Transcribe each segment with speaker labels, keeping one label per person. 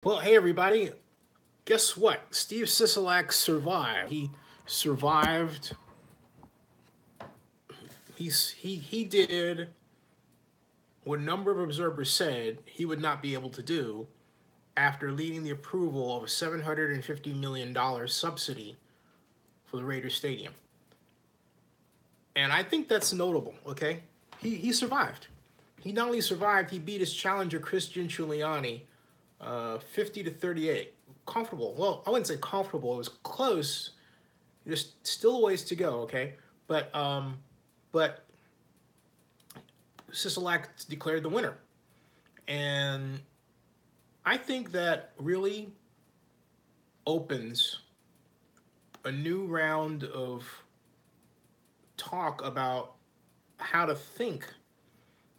Speaker 1: Well, hey everybody. Guess what? Steve Sisolak survived. He survived. He did what a number of observers said he would not be able to do after leading the approval of a $750 million subsidy for the Raiders Stadium. And I think that's notable, okay? He survived. He not only survived, he beat his challenger Christian Giuliani 50 to 38. Comfortable. Well, I wouldn't say comfortable. It was close. There's still a ways to go, okay? But Sisolak declared the winner, and I think that really opens a new round of talk about how to think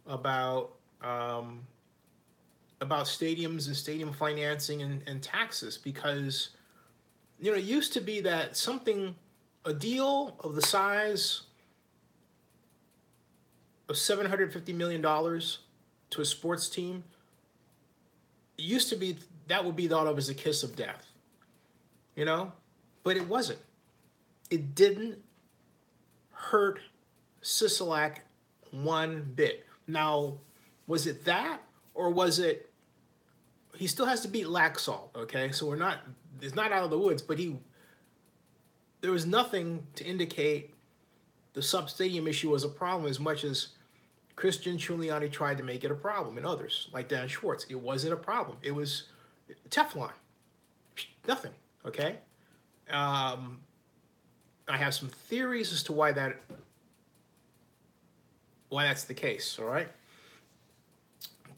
Speaker 1: about about stadiums and stadium financing and taxes, because it used to be that something, a deal of the size of $750 million to a sports team, it used to be that would be thought of as a kiss of death, you know, but it wasn't. It didn't hurt Sisolak one bit. Now, was it that, or was it? He still has to beat Laxalt, okay? So we're not. It's not out of the woods, but there was nothing to indicate the sub stadium issue was a problem as much as Christian Giuliani tried to make it a problem, and others like Dan Schwartz. It wasn't a problem. It was Teflon. Nothing. Okay. Um, I have some theories as to why that's the case. All right.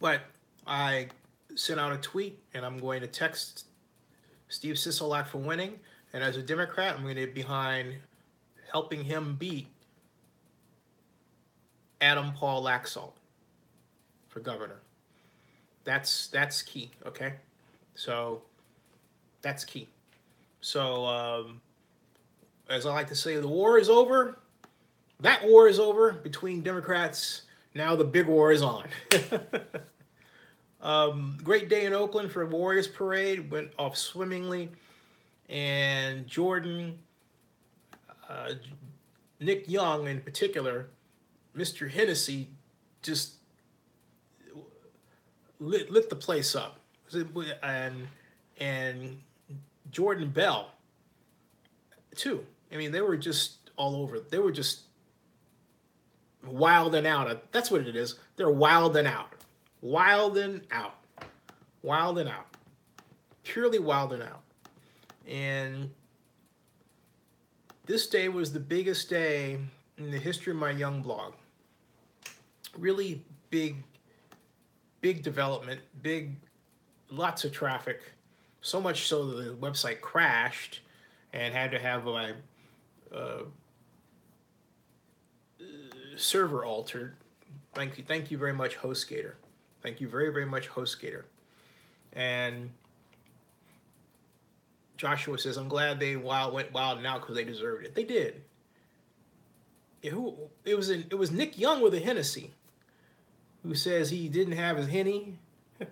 Speaker 1: But I sent out a tweet, and I'm going to text Steve Sisolak for winning. And as a Democrat, I'm going to be behind helping him beat Adam Paul Laxalt for governor. That's key. Okay. So that's key. So as I like to say, the war is over. That war is over between Democrats. Now the big war is on. Great day in Oakland for a Warriors parade. Went off swimmingly. And Jordan, uh, Nick Young in particular, Mr. Hennessy just lit the place up. And Jordan Bell, too. I mean, they were just all over. They were just wilding out. That's what it is. They're wilding out. Wilding out. Wilding out. Purely wilding out. And this day was the biggest day in the history of my young blog. Really big development, lots of traffic. So much so that the website crashed and had to have my uh, server altered. Thank you very much, HostGator. Thank you very much, HostGator. And Joshua says, "I'm glad they went wild and out because they deserved it. They did." It was Nick Young with a Hennessy who says he didn't have his Henny. I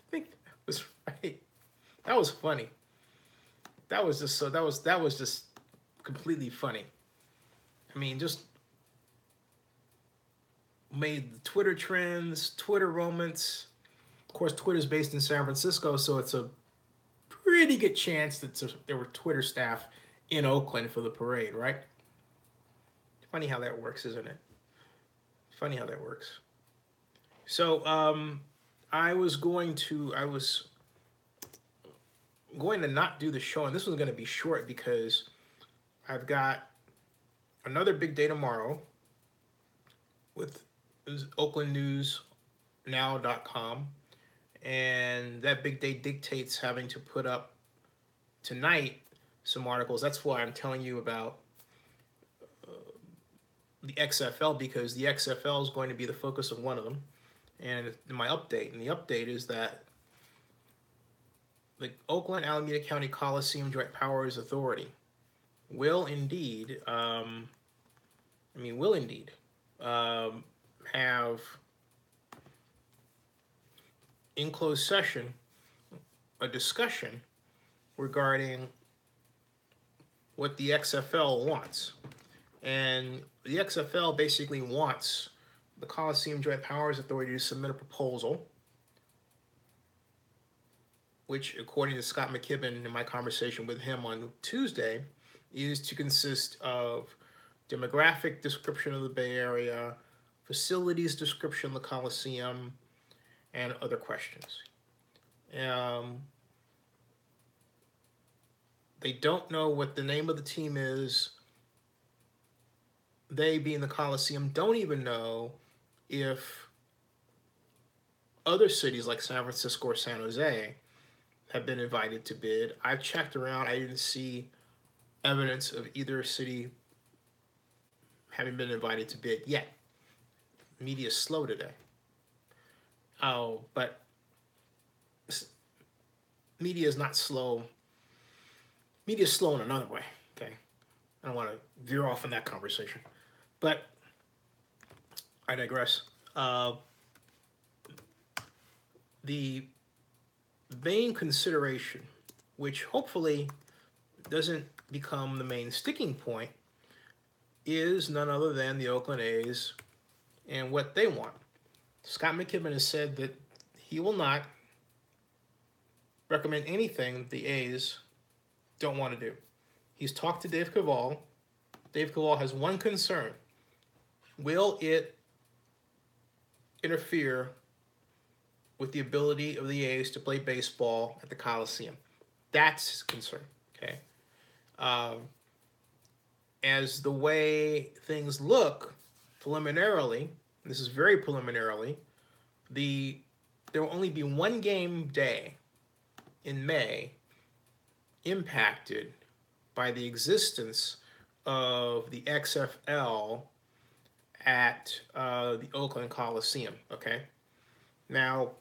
Speaker 1: think that was right. That was funny. That was just completely funny. I mean, just made the Twitter trends, Twitter romance. Of course, Twitter's based in San Francisco, so it's a pretty good chance that there were Twitter staff in Oakland for the parade, right? Funny how that works, isn't it? Funny how that works. So I was going to not do the show, and this was going to be short because I've got another big day tomorrow with OaklandNewsNow.com, and that big day dictates having to put up tonight some articles. That's why I'm telling you about the XFL, because the XFL is going to be the focus of one of them, and my update. And the update is that the Oakland Alameda County Coliseum Joint Powers Authority will indeed, have in closed session a discussion regarding what the XFL wants. And the XFL basically wants the Coliseum Joint Powers Authority to submit a proposal, which, according to Scott McKibben in my conversation with him on Tuesday, is to consist of demographic description of the Bay Area, facilities description of the Coliseum, and other questions. They don't know what the name of the team is. They, being the Coliseum, don't even know if other cities like San Francisco or San Jose have been invited to bid. I've checked around. I didn't see evidence of either city having been invited to bid yet. Media is slow today. Oh, but media is not slow. Media is slow in another way, okay? I don't want to veer off in that conversation. But I digress. The main consideration, which hopefully doesn't become the main sticking point, is none other than the Oakland A's and what they want. Scott McKibben has said that he will not recommend anything the A's don't want to do. He's talked to Dave Cavall. Dave Cavall has one concern. Will it interfere with the ability of the A's to play baseball at the Coliseum? That's his concern, okay? As the way things look preliminarily, this is very preliminarily, there will only be one game day in May impacted by the existence of the XFL at the Oakland Coliseum, okay? Now,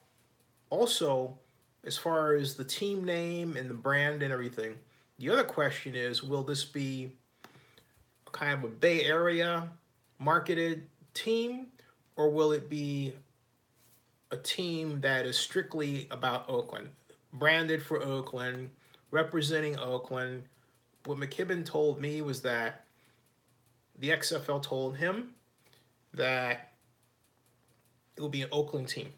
Speaker 1: also, as far as the team name and the brand and everything, the other question is, will this be kind of a Bay Area marketed team, or will it be a team that is strictly about Oakland, branded for Oakland, representing Oakland? What McKibben told me was that the XFL told him that it will be an Oakland team.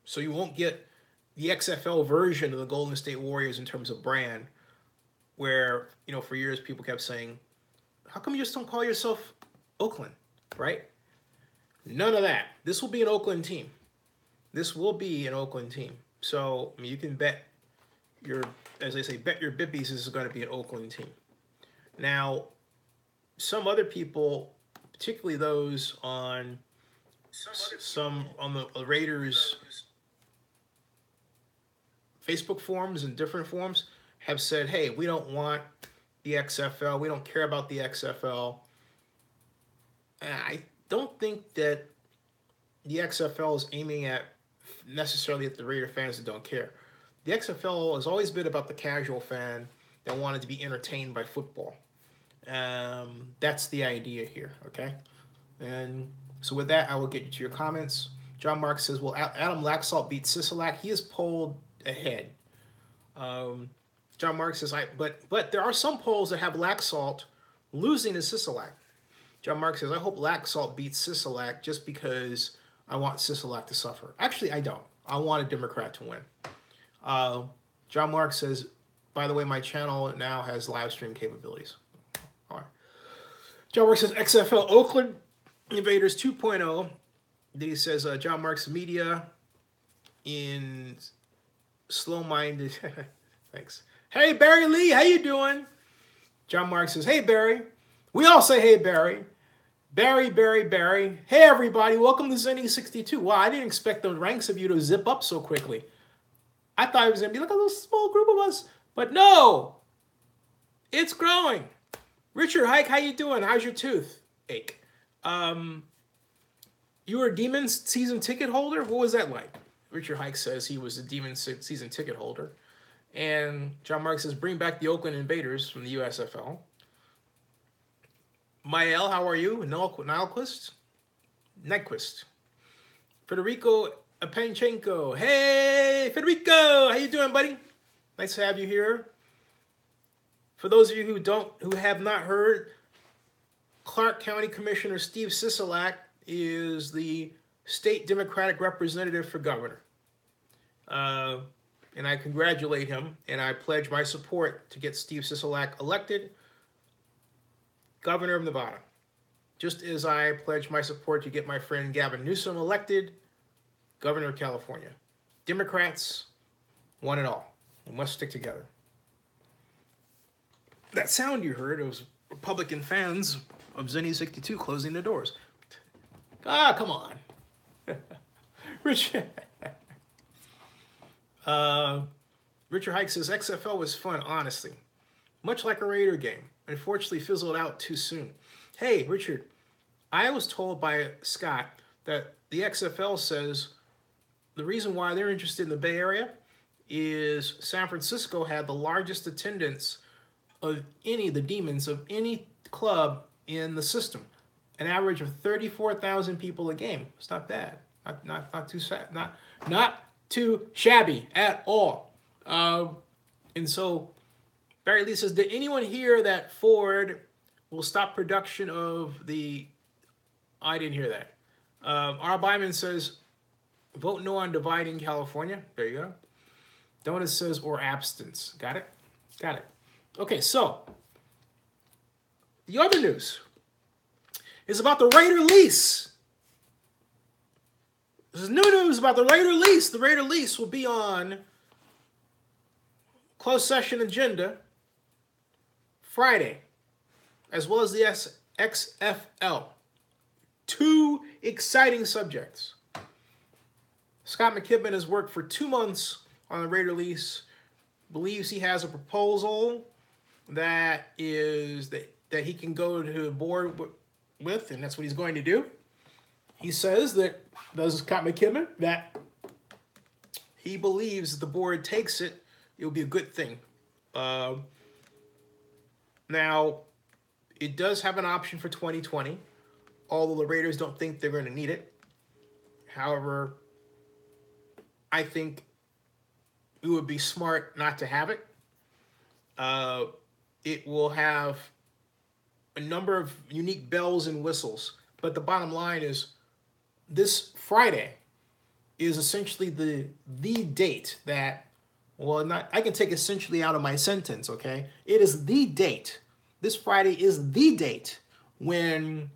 Speaker 1: So you won't get the XFL version of the Golden State Warriors in terms of brand, where, you know, for years people kept saying, how come you just don't call yourself Oakland, right? None of that. This will be an Oakland team. This will be an Oakland team. So, I mean, you can bet your, as they say, bet your bippies this is going to be an Oakland team. Now, some other people, particularly those on on the Raiders Facebook forums and different forums, have said, hey, we don't want the XFL. We don't care about the XFL. And I don't think that the XFL is aiming at necessarily at the Raider fans that don't care. The XFL has always been about the casual fan that wanted to be entertained by football. That's the idea here, okay? And so with that, I will get you to your comments. John Mark says, will Adam Laxalt beat Sisolak? He is polled ahead. John Mark says, but there are some polls that have Laxalt losing to Sisolak. John Mark says, I hope Laxalt beats Sisolak just because I want Sisolak to suffer. Actually, I don't. I want a Democrat to win. John Mark says, by the way, my channel now has live stream capabilities. All right. John Mark says, XFL Oakland Invaders 2.0. Then he says, John Mark's media in slow-minded. Thanks. Hey, Barry Lee, how you doing? John Mark says, hey, Barry. We all say, hey, Barry. Barry. Hey, everybody. Welcome to Zenny 62. Wow, I didn't expect the ranks of you to zip up so quickly. I thought it was going to be like a little small group of us. But no, it's growing. Richard Hike, how you doing? How's your tooth ache? You were a Demons season ticket holder? What was that like? Richard Hike says he was a Demons season ticket holder. And John Mark says, bring back the Oakland Invaders from the USFL. Mael, how are you? Nyquist. Federico Apenchenko. Hey, Federico, how you doing, buddy? Nice to have you here. For those of you who have not heard, Clark County Commissioner Steve Sisolak is the state Democratic representative for governor. And I congratulate him, and I pledge my support to get Steve Sisolak elected governor of Nevada. Just as I pledge my support to get my friend Gavin Newsom elected governor of California. Democrats, one and all. We must stick together. That sound you heard, it was Republican fans of Zenny 62 closing the doors. Ah, come on. Richard Hike says, XFL was fun, honestly. Much like a Raider game. Unfortunately, fizzled out too soon. Hey, Richard, I was told by Scott that the XFL says the reason why they're interested in the Bay Area is San Francisco had the largest attendance of the Demons, of any club in the system. An average of 34,000 people a game. It's not bad. Not too sad. Not too shabby at all. And so Barry Lee says, did anyone hear that Ford will stop production of the... I didn't hear that. R. Byman says, vote no on dividing California. There you go. Donut says, or abstinence. Got it? Got it. Okay, so the other news is about the Raider lease. This is new news about the Raider lease. The Raider lease will be on closed session agenda Friday, as well as the XFL. Two exciting subjects. Scott McKibben has worked for 2 months on the Raider lease, believes he has a proposal that he can go to the board with, and that's what he's going to do. He says that, does Scott McKibben, that he believes if the board takes it, it will be a good thing. Now, it does have an option for 2020, although the Raiders don't think they're going to need it. However, I think it would be smart not to have it. It will have a number of unique bells and whistles, but the bottom line is this Friday is essentially the date that, well, not, I can take essentially out of my sentence, okay? It is the date. This Friday is the date when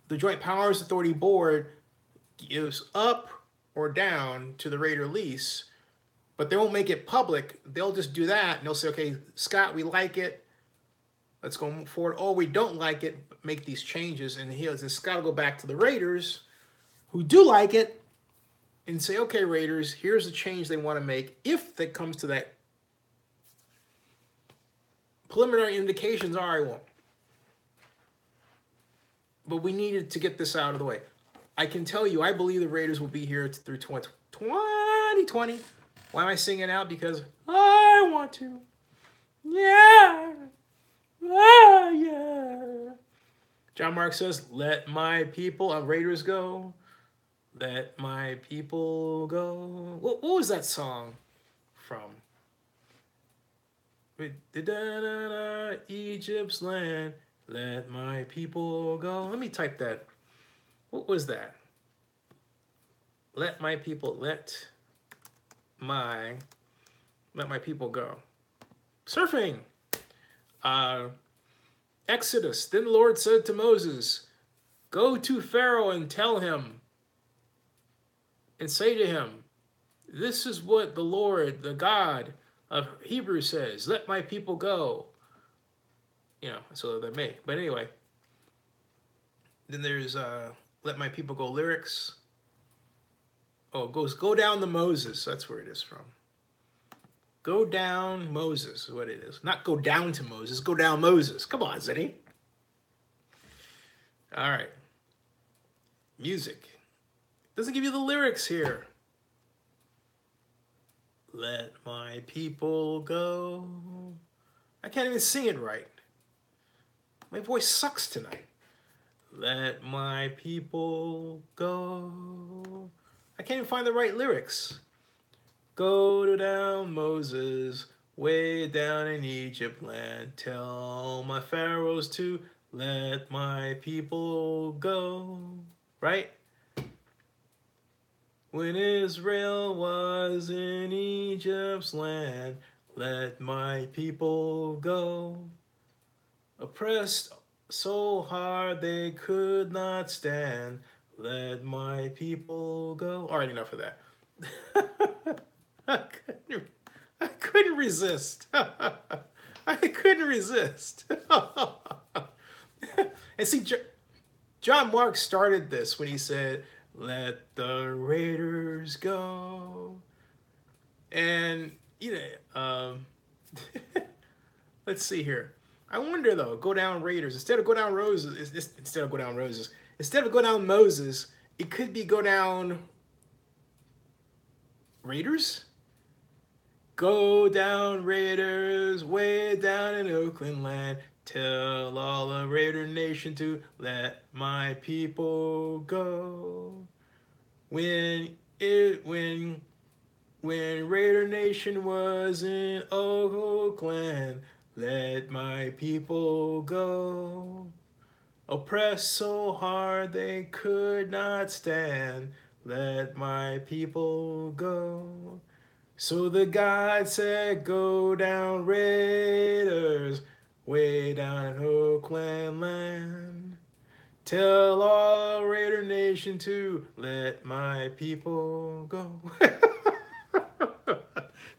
Speaker 1: the Joint Powers Authority Board gives up or down to the Raider lease, but they won't make it public. They'll just do that, and they'll say, okay, Scott, we like it. Let's go forward. Or we don't like it, but make these changes. And Scott will go back to the Raiders, who do like it, and say, okay, Raiders, here's the change they want to make. If that comes to that, preliminary indications are I won't. But we needed to get this out of the way. I can tell you, I believe the Raiders will be here through 2020. Why am I singing out? Because I want to. Yeah. Ah, yeah. John Mark says, let my people, Raiders go. Let my people go. What was that song from? Egypt's land. Let my people go. Let me type that. What was that? Let my people go. Surfing. Exodus. Then the Lord said to Moses, go to Pharaoh and tell him and say to him, this is what the Lord, the God of Hebrews says, let my people go. You know, so they may. But anyway, then there's let my people go lyrics. Oh, it goes go down to Moses. That's where it is from. Go down Moses is what it is. Not go down to Moses. Go down Moses. Come on, Zenny. All right. Music. Doesn't give you the lyrics here. Let my people go. I can't even sing it right. My voice sucks tonight. Let my people go. I can't even find the right lyrics. Go down, Moses, way down in Egypt land. Tell my pharaohs to let my people go. Right? When Israel was in Egypt's land, let my people go. Oppressed so hard they could not stand, let my people go. All right, enough of that. I couldn't resist. I couldn't resist. And see, John Mark started this when he said, "Let the Raiders go." And let's see here. I wonder though, go down Raiders instead of go down Roses. Instead of go down Roses, instead of go down Moses, it could be go down Raiders. Go down Raiders, way down in Oakland land. Tell all the Raider Nation to let my people go. When Raider Nation was in Oakland, let my people go. Oppressed so hard they could not stand, let my people go. So the God said, go down Raiders, way down in Oakland land. Tell all Raider Nation to let my people go.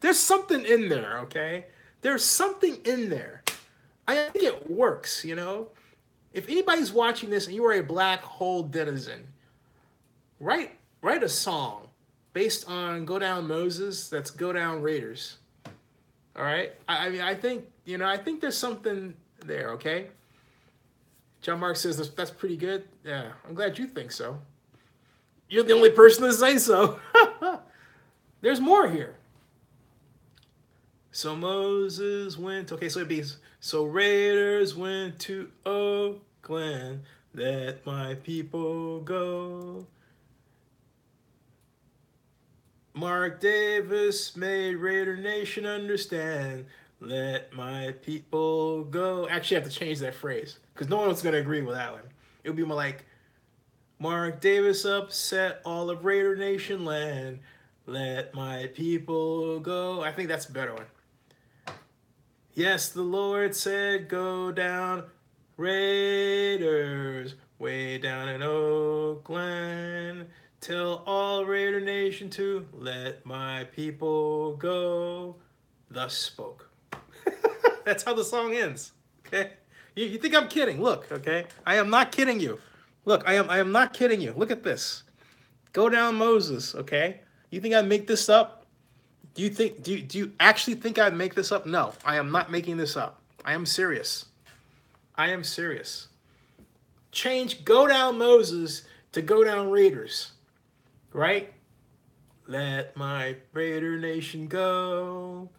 Speaker 1: There's something in there, okay? There's something in there. I think it works, you know? If anybody's watching this and you are a black hole denizen, write a song based on Go Down Moses that's Go Down Raiders. All right? I mean, I think there's something there, okay? John Mark says that's pretty good. Yeah, I'm glad you think so. You're the only person to say so. There's more here. So Moses went, okay, so it'd be, so Raiders went to Oakland, let my people go. Mark Davis made Raider Nation understand, let my people go. Actually, I have to change that phrase, because no one's going to agree with that one. It would be more like, Mark Davis upset all of Raider Nation land, let my people go. I think that's a better one. Yes, the Lord said, go down Raiders, way down in Oakland. Tell all Raider Nation to let my people go. Thus spoke. That's how the song ends. Okay? You think I'm kidding? Look, okay? I am not kidding you. Look, I am not kidding you. Look at this. Go down Moses, okay? You think I make this up? Do you actually think I'd make this up? No, I am not making this up. I am serious. I am serious. Change Go Down Moses to Go Down Raiders. Right? Let my Raider Nation go.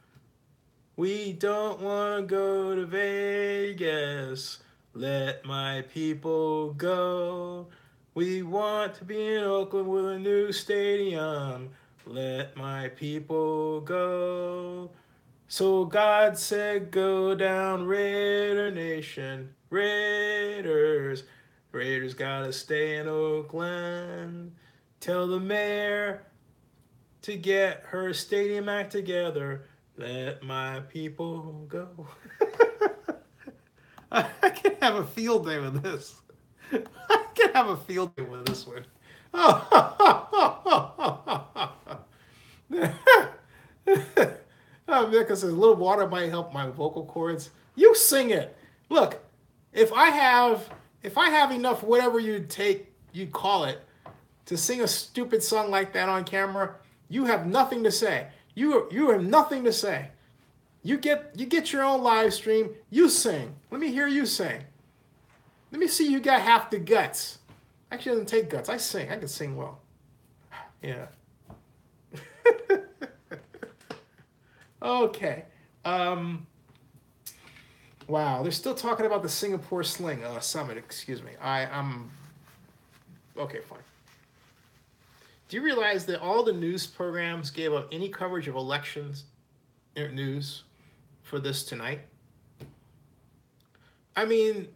Speaker 1: We don't want to go to Vegas. Let my people go. We want to be in Oakland with a new stadium. Let my people go. So God said, go down Raider Nation. Raiders. Raiders gotta stay in Oakland. Tell the mayor to get her stadium act together. Let my people go. I can have a field day with this. I can have a field day with this one. Because a little water might help my vocal cords. You sing it. Look, if I have enough, whatever you call it, to sing a stupid song like that on camera, you have nothing to say. You have nothing to say. You get your own live stream. You sing. Let me hear you sing. Let me see you got half the guts. Actually, it doesn't take guts. I sing. I can sing well. Yeah. Okay. Wow. They're still talking about the Singapore Summit. Excuse me. I'm. Okay, fine. Do you realize that all the news programs gave up any coverage of elections news for this tonight? I mean,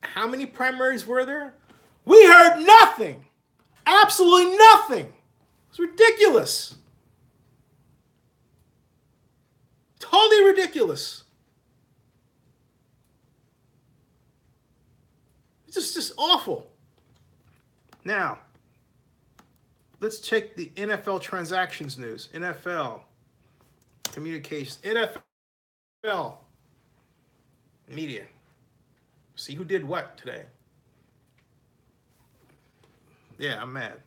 Speaker 1: how many primaries were there? We heard nothing. Absolutely nothing. It's ridiculous. Totally ridiculous. It's just awful. Now, let's check the NFL transactions news. NFL communications. NFL media. See who did what today. Yeah, I'm mad.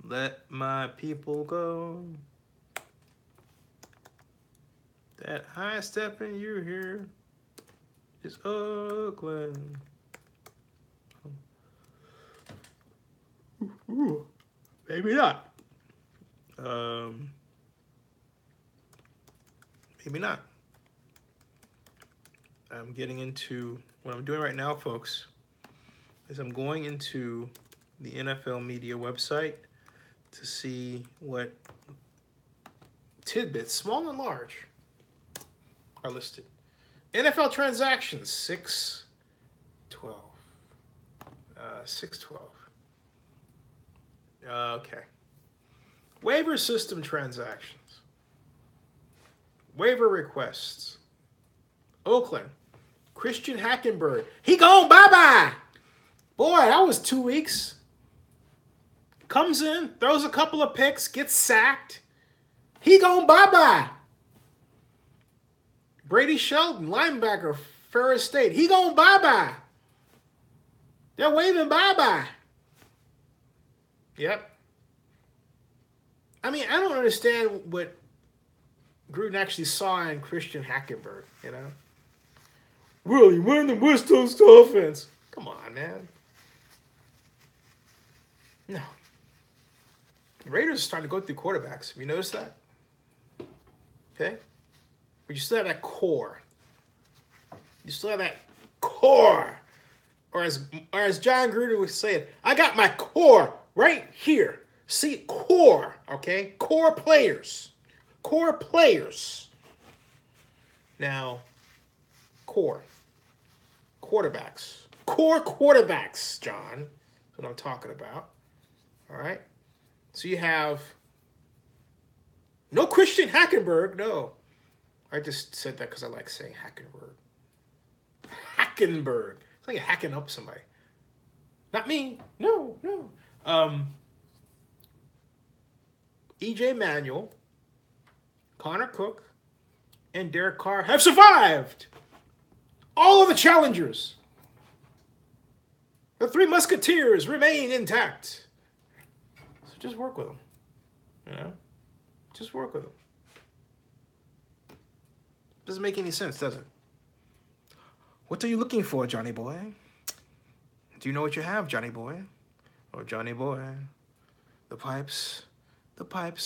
Speaker 1: Let my people go. That high stepping you hear is Oakland. Ooh, maybe not. Maybe not. I'm getting into what I'm doing right now, folks, is I'm going into the NFL media website to see what tidbits, small and large, are listed. NFL transactions, 6/12. 6/12. Okay. Waiver system transactions. Waiver requests. Oakland. Christian Hackenberg. He gone bye-bye. Boy, that was 2 weeks. Comes in, throws a couple of picks, gets sacked. He gone bye-bye. Brady Shelton, linebacker, Ferris State. He gone bye-bye. They're waving bye-bye. Yep. I mean, I don't understand what Gruden actually saw in Christian Hackenberg, you know? Really, we're the West Coast offense. Come on, man. No. The Raiders are starting to go through quarterbacks. Have you noticed that? Okay? But you still have that core. You still have that core. Or as John Gruden would say it, I got my core right here. See, core, okay? Core players. Core players. Now, core. Quarterbacks. Core quarterbacks, John. That's what I'm talking about. All right? So you have no Christian Hackenberg, no. I just said that because I like saying Hackenberg. Hackenberg. It's like you're hacking up somebody. Not me. No. E.J. Manuel, Connor Cook, and Derek Carr have survived all of the challengers. The three musketeers remain intact. So just work with them. You know? Just work with them. Doesn't make any sense, does it? What are you looking for, Johnny boy? Do you know what you have, Johnny boy? Oh, Johnny boy, the pipes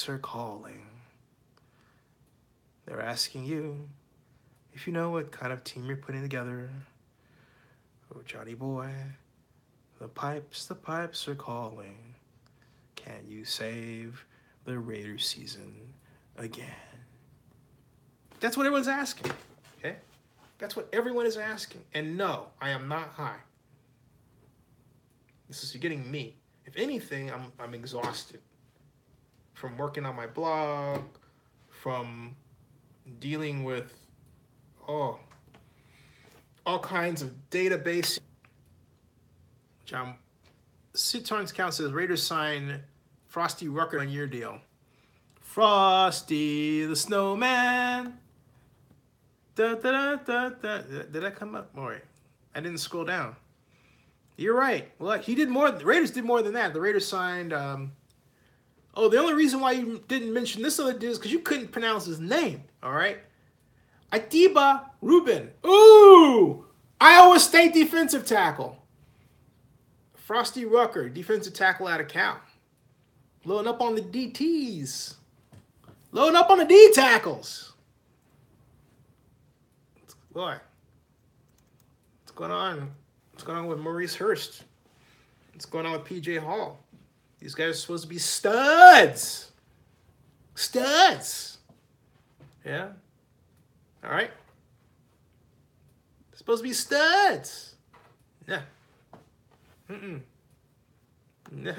Speaker 1: are calling. They're asking you if you know what kind of team you're putting together. Oh, Johnny boy, the pipes are calling. Can you save the Raiders season again? That's what everyone's asking, okay? That's what everyone is asking. And no, I am not high. This is getting me. If anything, I'm exhausted from working on my blog, from dealing with all kinds of database. Sitarn's count says Raiders sign Frosty Rucker on year deal. Frosty the Snowman. Da, da, da, da, da. Did that come up? All right. I didn't scroll down. You're right. Well, he did more. The Raiders did more than that. The Raiders signed. The only reason why you didn't mention this other dude is because you couldn't pronounce his name. All right. Atiba Rubin. Ooh! Iowa State defensive tackle. Frosty Rucker, defensive tackle out of Cal. Loading up on the DTs. Loading up on the D tackles. Boy. What's going on? What's going on with Maurice Hurst? What's going on with PJ Hall? These guys are supposed to be studs. Studs. Yeah. All right. They're supposed to be studs. Yeah. Mm-mm. Nah.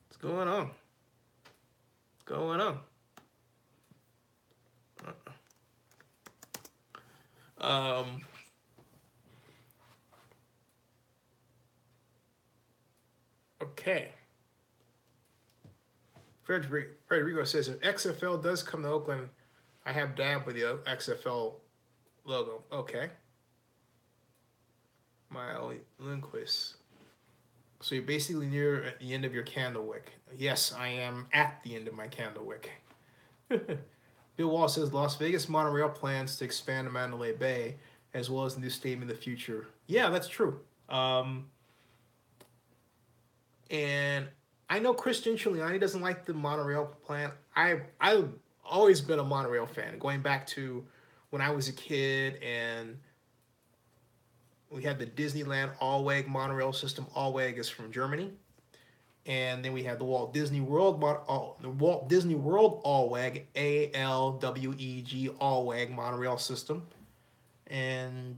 Speaker 1: What's going on? What's going on? Okay. Frederico says if XFL does come to Oakland, I have dab with the XFL logo. Okay. Miley Lindquist. So you're basically near at the end of your candle wick. Yes, I am at the end of my candle wick. Bill Wall says Las Vegas monorail plans to expand to Mandalay Bay, as well as a new statement in the future. Yeah, that's true. And I know Christian Giuliani doesn't like the monorail plan. I've always been a monorail fan, going back to when I was a kid and we had the Disneyland Allweg monorail system. Allweg is from Germany. And then we had the Walt Disney World Allweg, ALWEG Allweg monorail system. And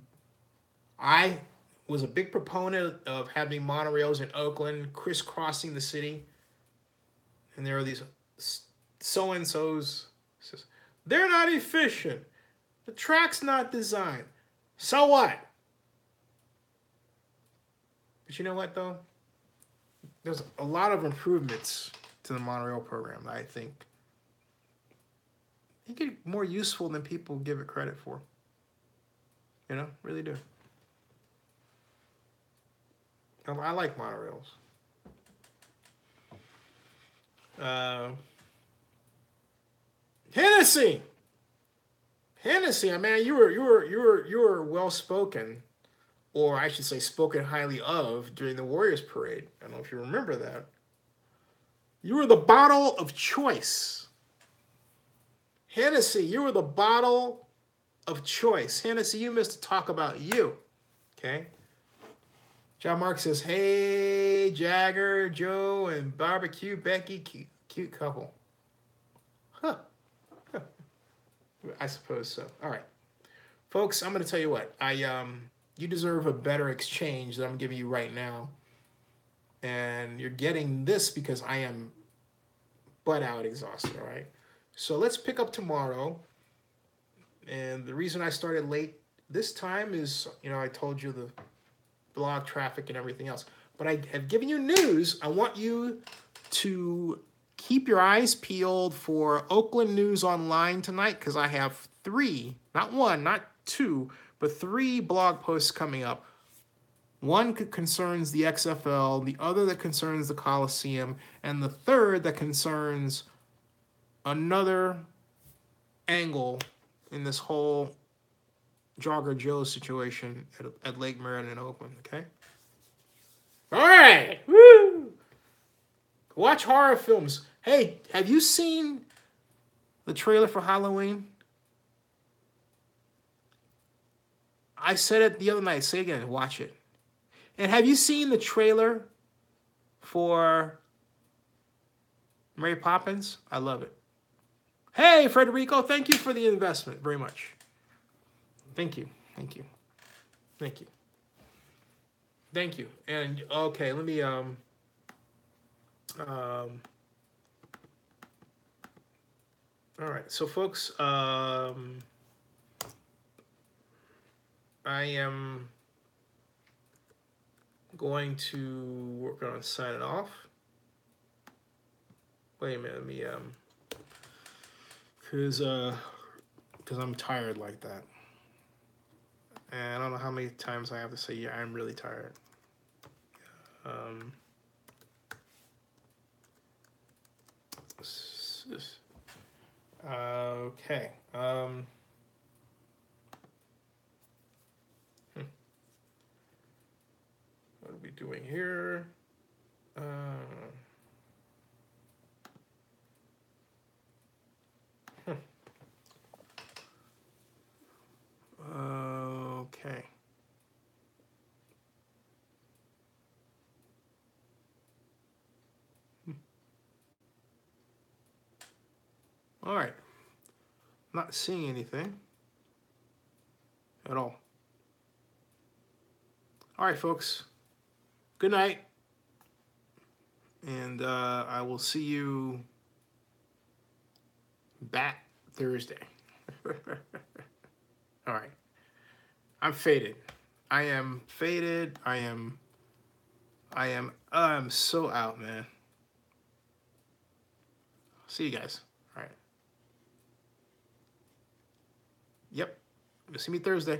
Speaker 1: I was a big proponent of having monorails in Oakland, crisscrossing the city. And there are these so-and-sos. They're not efficient. The track's not designed. So what? But you know what, though? There's a lot of improvements to the monorail program that I think it more useful than people give it credit for. You know, really do. I like monorails. Hennessy, man, you were well spoken, or I should say, spoken highly of during the Warriors parade. I don't know if you remember that. You were the bottle of choice. Hennessy, you were the bottle of choice. Hennessy, you missed to talk about you. Okay. John Mark says, hey, Jagger, Joe, and Barbecue Becky, cute couple. Huh. I suppose so. All right. Folks, I'm going to tell you what. You deserve a better exchange than I'm giving you right now. And you're getting this because I am butt out exhausted, all right? So let's pick up tomorrow. And the reason I started late this time is, I told you the blog traffic and everything else. But I have given you news. I want you to keep your eyes peeled for Oakland News Online tonight, because I have 3, not 1, not 2, but 3 blog posts coming up. One concerns the XFL, the other that concerns the Coliseum, and the third that concerns another angle in this whole Jogger Joe situation at Lake Merritt in Oakland, okay? All right! Woo! Watch horror films. Hey, have you seen the trailer for Halloween? I said it the other night. Say it again. Watch it. And have you seen the trailer for Mary Poppins? I love it. Hey, Frederico, thank you for the investment very much. Thank you. Thank you. Thank you. Thank you. And, okay, let me, all right, so folks, I am going to work on signing off. Wait a minute, let me, because I'm tired like that. And I don't know how many times I have to say, yeah, I'm really tired. Okay. What are we doing here? Okay. All right. Not seeing anything at all. All right, folks. Good night. And I will see you back Thursday. All right. I'm faded. I am faded. I'm so out, man. See you guys. All right. Yep. You'll see me Thursday.